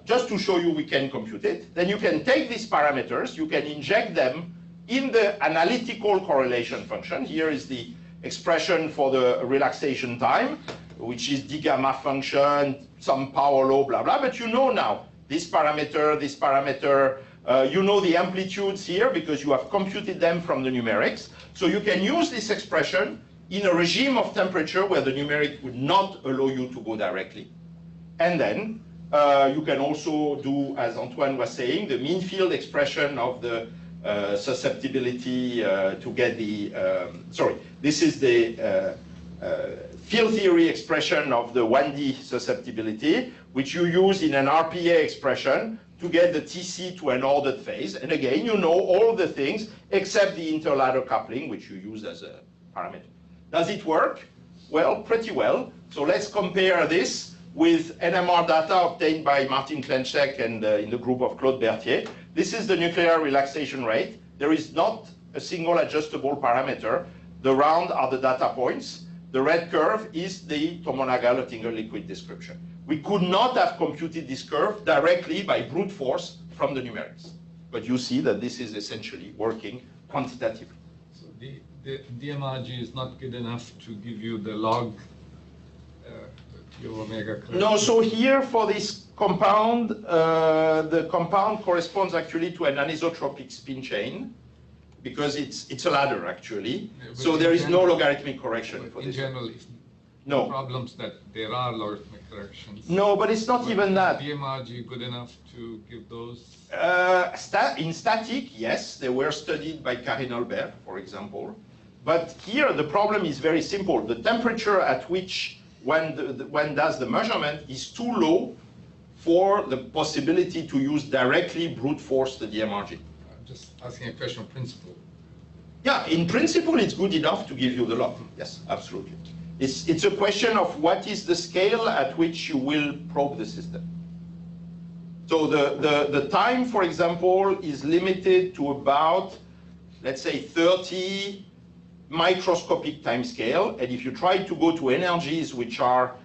S1: Just to show you we can compute it. Then you can take these parameters, you can inject them in the analytical correlation function. Here is the expression for the relaxation time, which is d gamma function, some power law, blah, blah. But you know now this parameter, you know the amplitudes here because you have computed them from the numerics. So you can use this expression in a regime of temperature where the numeric would not allow you to go directly. And then you can also do, as Antoine was saying, the mean field expression of the susceptibility to get the, this is the field theory expression of the 1D susceptibility, which you use in an RPA expression to get the TC to an ordered phase. And again, you know all the things except the interladder coupling, which you use as a parameter. Does it work? Well, pretty well. So let's compare this with NMR data obtained by Martin Klenschek and in the group of Claude Berthier. This is the nuclear relaxation rate. There is not a single adjustable parameter. The round are the data points. The red curve is the Tomonaga-Oettinger liquid description. We could not have computed this curve directly by brute force from the numerics. But you see that this is essentially working quantitatively.
S4: So the DMRG is not good enough to give you the log omega curve?
S1: No, so here for this compound, the compound corresponds actually to an anisotropic spin chain because it's a ladder actually.
S4: Yeah,
S1: so there is no logarithmic correction for
S4: in
S1: this.
S4: general,
S1: No.
S4: problems that there are logarithmic corrections.
S1: No, but it's not even that.
S4: DMRG good enough to give those?
S1: In static, yes, they were studied by Karin Olbert, for example. But here the problem is very simple. The temperature at which one does the measurement is too low for the possibility to use directly brute force the DMRG.
S4: I'm just asking a question of principle.
S1: Yeah, in principle it's good enough to give you the log. Yes, absolutely. It's a question of what is the scale at which you will probe the system. So the time, for example, is limited to about, let's say, 30 microscopic time scale. And if you try to go to energies which are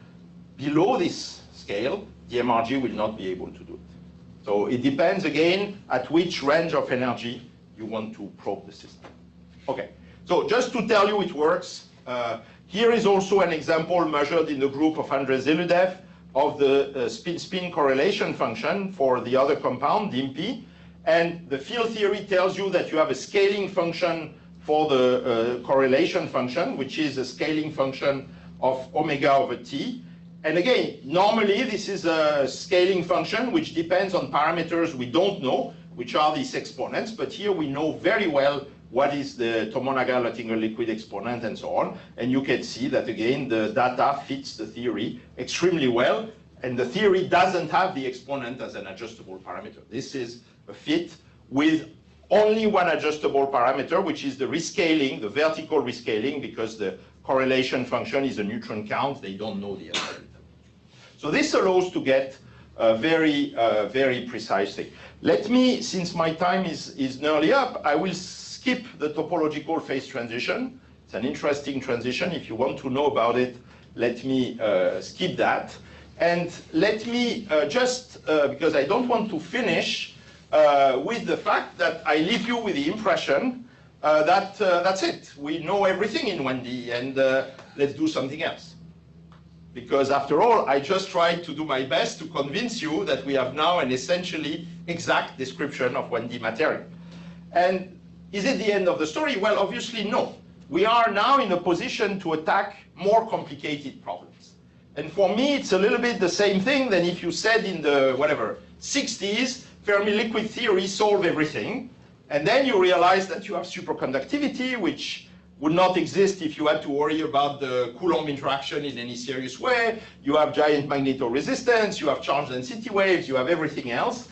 S1: below this scale, DMRG will not be able to do it. So it depends, again, at which range of energy you want to probe the system. Okay, so just to tell you it works, here is also an example measured in the group of Andrei Zeludev of the spin correlation function for the other compound, DIMP. And the field theory tells you that you have a scaling function for the correlation function, which is a scaling function of omega over t. And again, normally this is a scaling function which depends on parameters we don't know, which are these exponents. But here we know very well what is the Tomonaga-Luttinger liquid exponent and so on. And you can see that, again, the data fits the theory extremely well. And the theory doesn't have the exponent as an adjustable parameter. This is a fit with only one adjustable parameter, which is the rescaling, the vertical rescaling, because the correlation function is a neutron count. They don't know the answer. So this allows to get a very, very precise thing. Let me, since my time is nearly up, I will skip the topological phase transition. It's an interesting transition. If you want to know about it, let me skip that. And let me just, because I don't want to finish with the fact that I leave you with the impression that that's it. We know everything in 1D, and let's do something else. Because after all, I just tried to do my best to convince you that we have now an essentially exact description of 1D material. And is it the end of the story? Well, obviously no. We are now in a position to attack more complicated problems. And for me, it's a little bit the same thing than if you said in the, 60s, Fermi liquid theory solved everything. And then you realize that you have superconductivity, which would not exist if you had to worry about the Coulomb interaction in any serious way. You have giant magnetoresistance, you have charge density waves, you have everything else.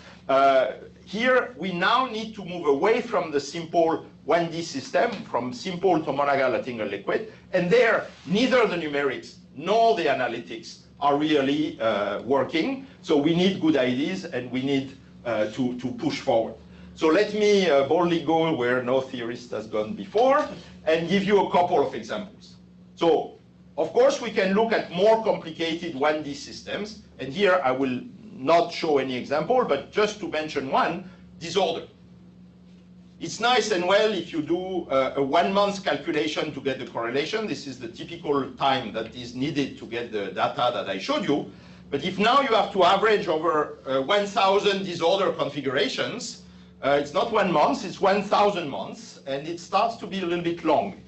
S1: Here, we now need to move away from the simple 1D system, from simple Tomonaga-Luttinger liquid. And there, neither the numerics nor the analytics are really working. So we need good ideas, and we need to push forward. So let me boldly go where no theorist has gone before and give you a couple of examples. So, of course, we can look at more complicated 1D systems. And here I will not show any example, but just to mention one, disorder. It's nice and well if you do a 1 month calculation to get the correlation. This is the typical time that is needed to get the data that I showed you. But if now you have to average over 1,000 disorder configurations, it's not 1 month, it's 1,000 months, and it starts to be a little bit long.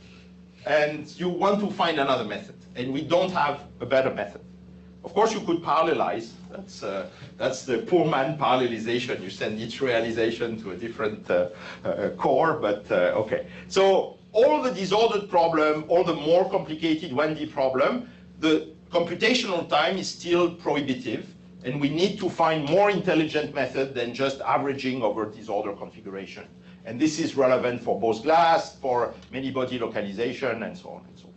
S1: And you want to find another method, and we don't have a better method. Of course, you could parallelize. That's the poor man parallelization. You send each realization to a different core, but okay. So all the disordered problem, all the more complicated 1D problem, the computational time is still prohibitive, and we need to find more intelligent method than just averaging over disorder configuration. And this is relevant for both glass, for many body localization, and so on and so forth.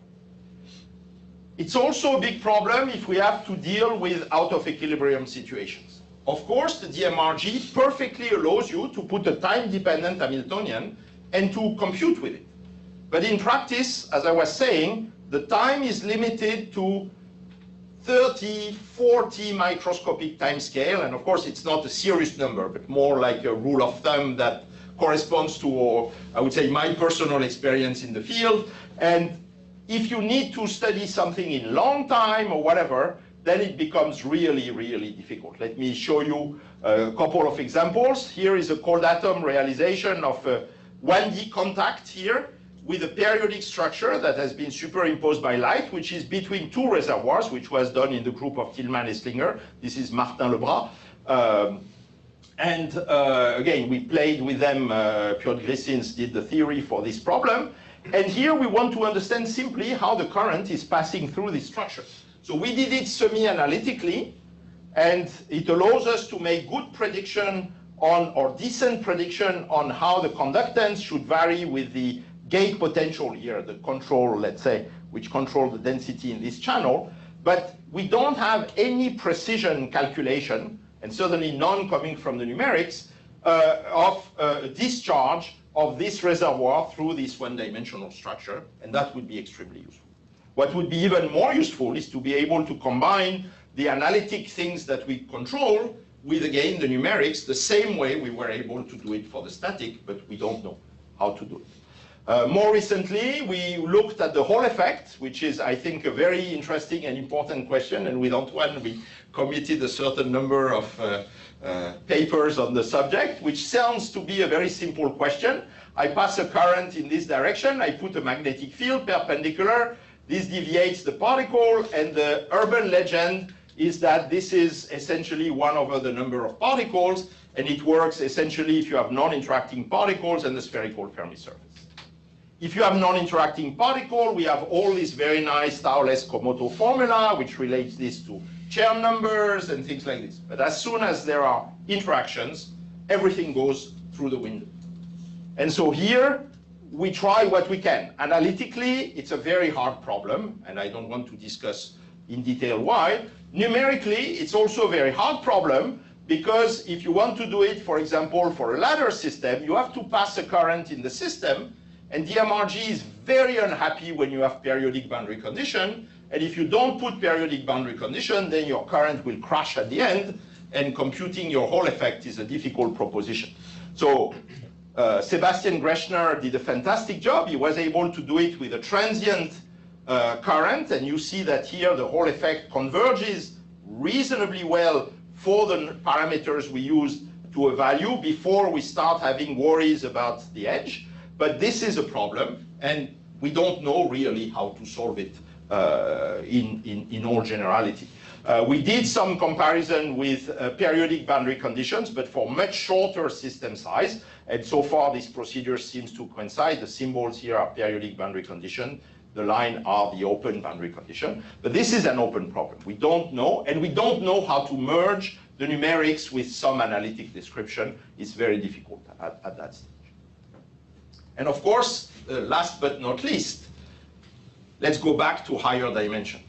S1: It's also a big problem if we have to deal with out of equilibrium situations. Of course, the DMRG perfectly allows you to put a time-dependent Hamiltonian and to compute with it. But in practice, as I was saying, the time is limited to 30, 40 microscopic time scale. And of course, it's not a serious number, but more like a rule of thumb that corresponds to, I would say, my personal experience in the field. And if you need to study something in long time or whatever, then it becomes really, really difficult. Let me show you a couple of examples. Here is a cold atom realization of a 1D contact here. with a periodic structure that has been superimposed by light, which is between two reservoirs, which was done in the group of Tillman-Esslinger. This is Martin Lebras. Again, we played with them. Piotr Grysins did the theory for this problem. And here we want to understand simply how the current is passing through this structure. So we did it semi-analytically, and it allows us to make good prediction on, or decent prediction on, how the conductance should vary with the gate potential here, the control, let's say, which control the density in this channel. But we don't have any precision calculation, and certainly none coming from the numerics, of discharge of this reservoir through this one-dimensional structure, and that would be extremely useful. What would be even more useful is to be able to combine the analytic things that we control with, again, the numerics, the same way we were able to do it for the static, but we don't know how to do it. More recently, we looked at the Hall effect, which is, I think, a very interesting and important question, and with Antoine, we committed a certain number of papers on the subject, which sounds to be a very simple question. I pass a current in this direction, I put a magnetic field perpendicular, this deviates the particle, and the urban legend is that this is essentially 1 over the number of particles, and it works essentially if you have non-interacting particles and the spherical Fermi surface. If you have non-interacting particle, we have all this very nice Thouless-Komoto formula, which relates this to Chern numbers and things like this. But as soon as there are interactions, everything goes through the window. And so here, we try what we can. Analytically, it's a very hard problem, and I don't want to discuss in detail why. Numerically, it's also a very hard problem, because if you want to do it, for example, for a ladder system, you have to pass a current in the system, and DMRG is very unhappy when you have periodic boundary condition, and if you don't put periodic boundary condition, then your current will crash at the end, and computing your Hall effect is a difficult proposition. So Sebastian Grechner did a fantastic job. He was able to do it with a transient current, and you see that here the Hall effect converges reasonably well for the parameters we used to a value before we start having worries about the edge. But this is a problem, and we don't know really how to solve it in all generality. We did some comparison with periodic boundary conditions, but for much shorter system size, and so far this procedure seems to coincide. The symbols here are periodic boundary condition, the line are the open boundary condition, but this is an open problem. We don't know, and we don't know how to merge the numerics with some analytic description. It's very difficult at that stage. And of course, last but not least, let's go back to higher dimension.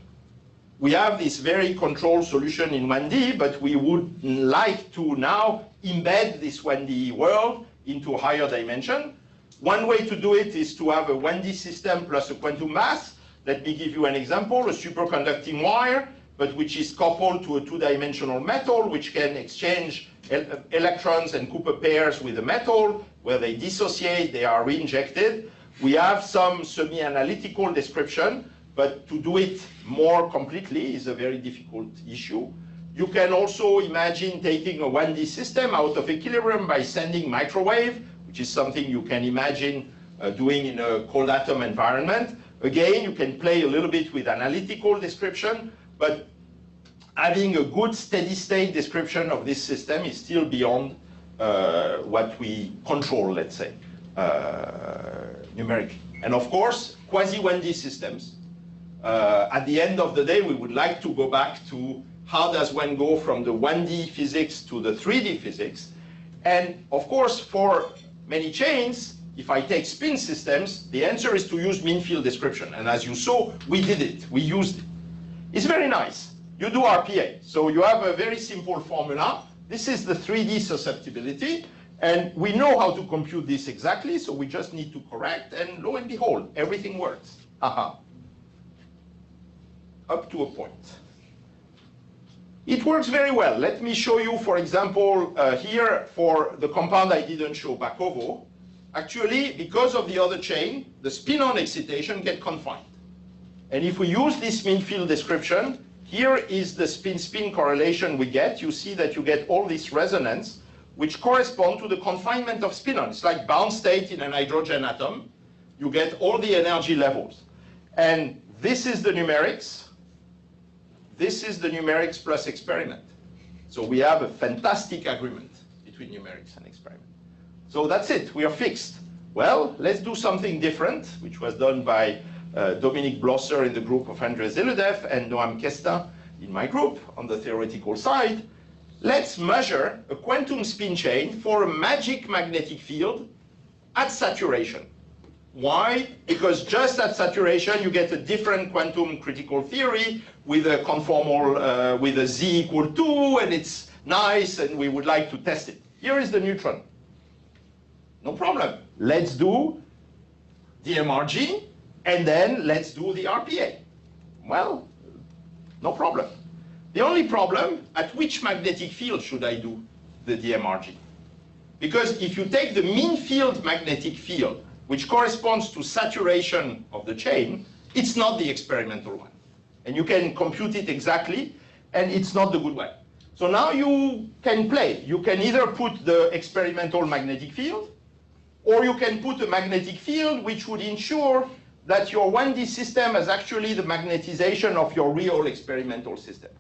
S1: We have this very controlled solution in 1D, but we would like to now embed this 1D world into higher dimension. One way to do it is to have a 1D system plus a quantum mass. Let me give you an example, a superconducting wire, but which is coupled to a two-dimensional metal, which can exchange electrons and Cooper pairs with the metal. Where they dissociate, they are reinjected. We have some semi-analytical description, but to do it more completely is a very difficult issue. You can also imagine taking a 1D system out of equilibrium by sending microwave, which is something you can imagine doing in a cold atom environment. Again, you can play a little bit with analytical description, but having a good steady state description of this system is still beyond what we control, let's say, numerically. And of course, quasi-1D systems. At the end of the day, we would like to go back to how does one go from the 1D physics to the 3D physics. And of course, for many chains, if I take spin systems, the answer is to use mean field description. And as you saw, we did it. We used it. It's very nice. You do RPA. So you have a very simple formula. This is the 3D susceptibility. And we know how to compute this exactly. So we just need to correct. And lo and behold, everything works. Up to a point. It works very well. Let me show you, for example, here for the compound I didn't show, Bakovo. Actually, because of the other chain, the spin-on excitation get confined. And if we use this mean field description, here is the spin-spin correlation we get. You see that you get all this resonance, which correspond to the confinement of spin-on. It's like bound state in an hydrogen atom. You get all the energy levels. And this is the numerics. This is the numerics plus experiment. So we have a fantastic agreement between numerics and experiment. So that's it, we are fixed. Well, let's do something different, which was done by Dominique Blosser in the group of Andrei Zeledev and Noam Kesta in my group on the theoretical side. Let's measure a quantum spin chain for a magic magnetic field at saturation. Why? Because just at saturation you get a different quantum critical theory with a conformal, with a z equal 2, and it's nice and we would like to test it. Here is the neutron. No problem. Let's do DMRG and then let's do the RPA. Well, no problem. The only problem, at which magnetic field should I do the DMRG? Because if you take the mean field magnetic field, which corresponds to saturation of the chain, it's not the experimental one. And you can compute it exactly, and it's not the good one. So now you can play. You can either put the experimental magnetic field, or you can put a magnetic field which would ensure that your 1D system has actually the magnetization of your real experimental system.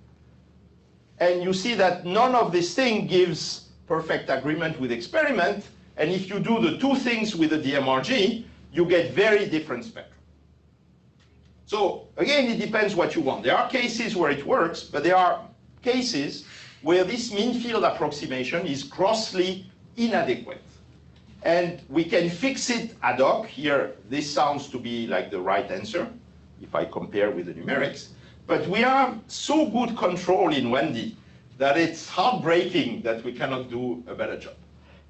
S1: And you see that none of this thing gives perfect agreement with experiment, and if you do the two things with the DMRG, you get very different spectra. So again, it depends what you want. There are cases where it works, but there are cases where this mean field approximation is grossly inadequate. And we can fix it ad hoc. Here, this sounds to be like the right answer, if I compare with the numerics. But we have so good control in 1D that it's heartbreaking that we cannot do a better job.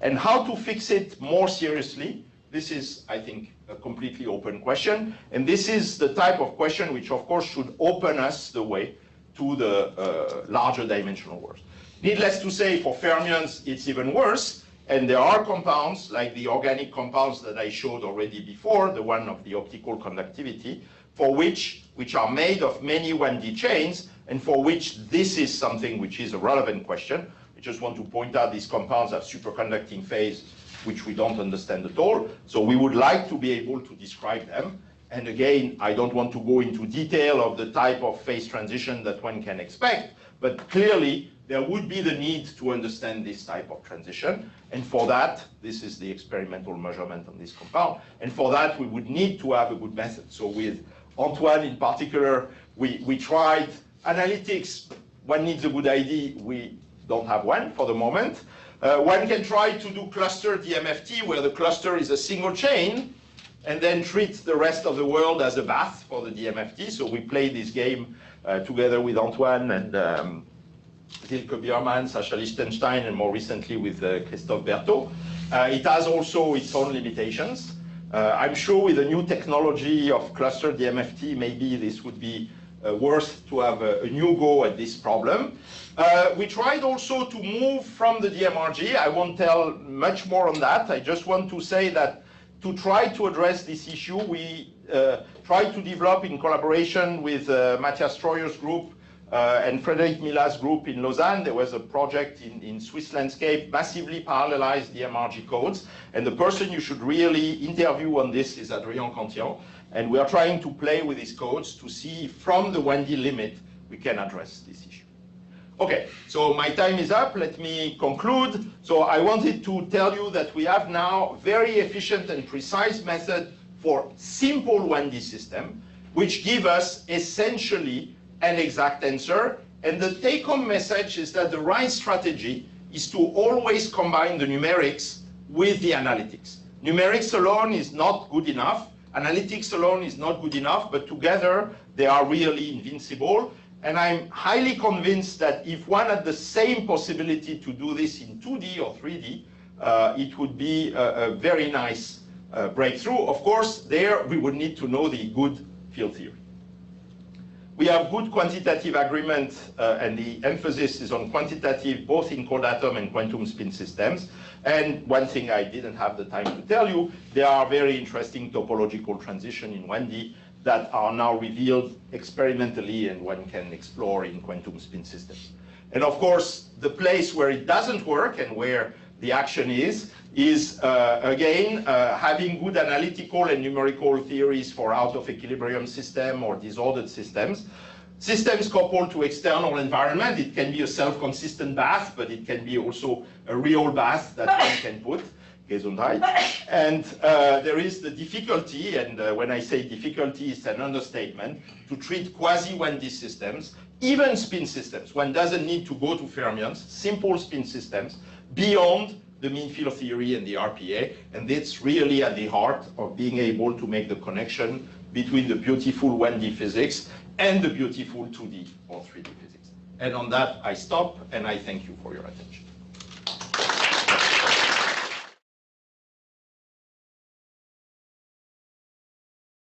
S1: And how to fix it more seriously, this is, I think, a completely open question. And this is the type of question which, of course, should open us the way to the larger dimensional world. Needless to say, for fermions, it's even worse. And there are compounds, like the organic compounds that I showed already before, the one of the optical conductivity, for which are made of many 1D chains, and for which this is something which is a relevant question. I just want to point out these compounds have superconducting phase, which we don't understand at all. So we would like to be able to describe them. And again, I don't want to go into detail of the type of phase transition that one can expect, but clearly there would be the need to understand this type of transition. And for that, this is the experimental measurement on this compound. And for that, we would need to have a good method. So with Antoine in particular, we tried analytics. One needs a good ID. We don't have one for the moment. One can try to do cluster DMFT, where the cluster is a single chain, and then treat the rest of the world as a bath for the DMFT. So we played this game together with Antoine and Silke Biermann, Sascha Lichtenstein, and more recently with Christophe Berthaud. It has also its own limitations. I'm sure with the new technology of cluster DMFT, maybe this would be worth to have a new go at this problem. We tried also to move from the DMRG. I won't tell much more on that. I just want to say that to try to address this issue, we tried to develop in collaboration with Matthias Streuer's group and Frédéric Millat's group in Lausanne. There was a project in Swiss landscape, massively parallelized DMRG codes. And the person you should really interview on this is Adrien Cantillon. And we are trying to play with these codes to see from the 1D limit we can address this issue. Okay, so my time is up. Let me conclude. So I wanted to tell you that we have now very efficient and precise method for simple 1D system, which give us essentially an exact answer. And the take-home message is that the right strategy is to always combine the numerics with the analytics. Numerics alone is not good enough. Analytics alone is not good enough, but together they are really invincible. And I'm highly convinced that if one had the same possibility to do this in 2D or 3D, it would be a very nice breakthrough. Of course, there we would need to know the good field theory. We have good quantitative agreement, and the emphasis is on quantitative, both in cold atom and quantum spin systems. And one thing I didn't have the time to tell you, there are very interesting topological transitions in 1D that are now revealed experimentally and one can explore in quantum spin systems. And of course, the place where it doesn't work and where the action is is, again, having good analytical and numerical theories for out-of-equilibrium system or disordered systems. Systems coupled to external environment, it can be a self-consistent bath, but it can be also a real bath that one can put. Gesundheit. And there is the difficulty, and when I say difficulty, it's an understatement, to treat quasi-1D systems, even spin systems. One doesn't need to go to fermions, simple spin systems, beyond the mean field theory and the RPA, and that's really at the heart of being able to make the connection between the beautiful 1D physics and the beautiful 2D or 3D physics. And on that, I stop, and I thank you for your attention.